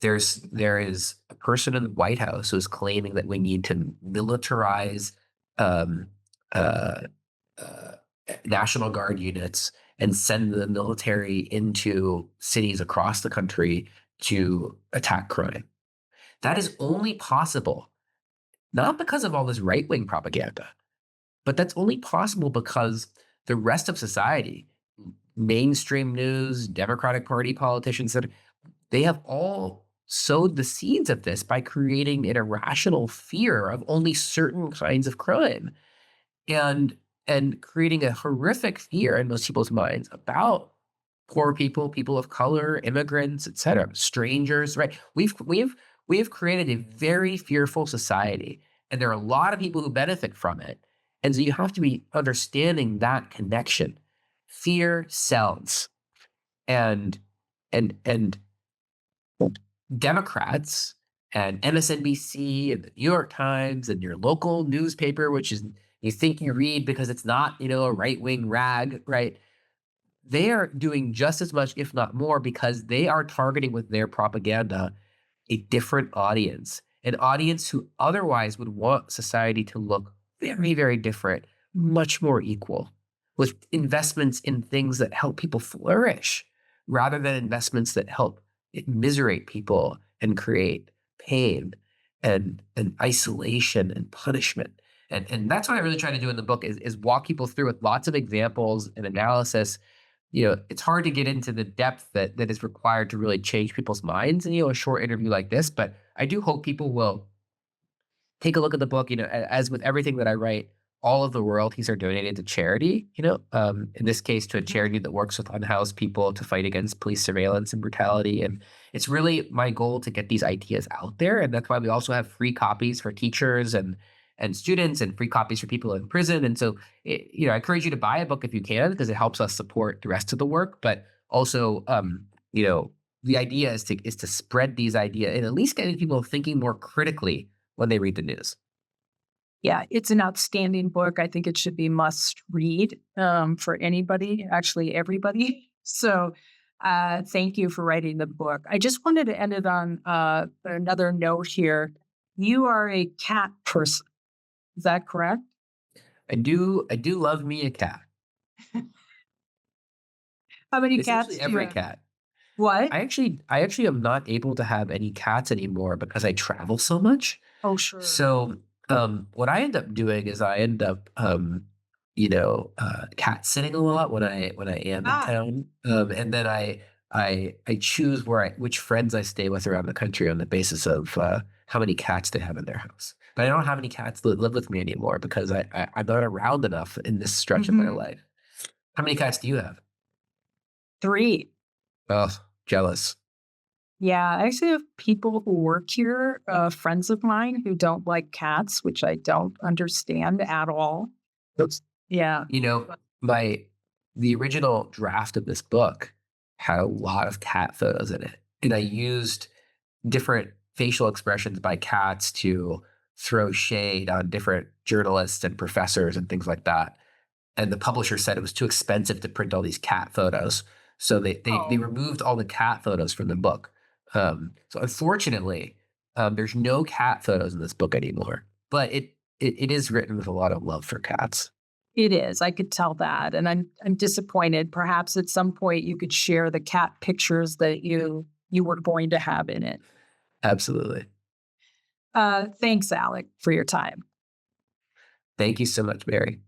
there is a person in the White House who is claiming that we need to militarize um, uh, uh, National Guard units and send the military into cities across the country to attack crime. That is only possible not because of all this right wing propaganda, but that's only possible because the rest of society, mainstream news, Democratic Party politicians, that they have all sowed the seeds of this by creating an irrational fear of only certain kinds of crime and creating a horrific fear in most people's minds about poor people, people of color, immigrants, etc., strangers, right? We have created a very fearful society, and there are a lot of people who benefit from it. And so you have to be understanding that connection. Fear sells. And and Democrats and MSNBC and the New York Times and your local newspaper, which is you think you read because it's not, a right-wing rag, right? They are doing just as much, if not more, because they are targeting with their propaganda a different audience, an audience who otherwise would want society to look very, very different, much more equal, with investments in things that help people flourish rather than investments that help immiserate people and create pain and isolation and punishment. And that's what I really try to do in the book is walk people through with lots of examples and analysis. It's hard to get into the depth that is required to really change people's minds in, a short interview like this. But I do hope people will take a look at the book. As with everything that I write, all of the royalties are donated to charity, in this case, to a charity that works with unhoused people to fight against police surveillance and brutality. And it's really my goal to get these ideas out there. And that's why we also have free copies for teachers and students and free copies for people in prison. And so, I encourage you to buy a book if you can, because it helps us support the rest of the work. But also, the idea is to spread these ideas and at least getting people thinking more critically when they read the news. Yeah, it's an outstanding book. I think it should be must read for anybody, actually everybody. So thank you for writing the book. I just wanted to end it on another note here. You are a cat person. Is that correct? I do love me a cat. How many cats Essentially do you every have? cat. What? I actually am not able to have any cats anymore because I travel so much. Oh, sure. So what I end up doing is I end up cat sitting a lot when I am in town. And then I choose which friends I stay with around the country on the basis of how many cats they have in their house. But I don't have any cats that live with me anymore because I'm not around enough in this stretch of my life. How many cats do you have? 3. Oh, jealous. Yeah, I actually have people who work here, friends of mine who don't like cats, which I don't understand at all. That's Yeah. You know, the original draft of this book had a lot of cat photos in it, and I used different facial expressions by cats to throw shade on different journalists and professors and things like that. And the publisher said it was too expensive to print all these cat photos, so they removed all the cat photos from the book. So unfortunately, there's no cat photos in this book anymore, but it is written with a lot of love for cats. It is. I could tell that, and I'm disappointed. Perhaps at some point you could share the cat pictures that you were going to have in it. Absolutely. Thanks, Alec, for your time. Thank you so much, Mary.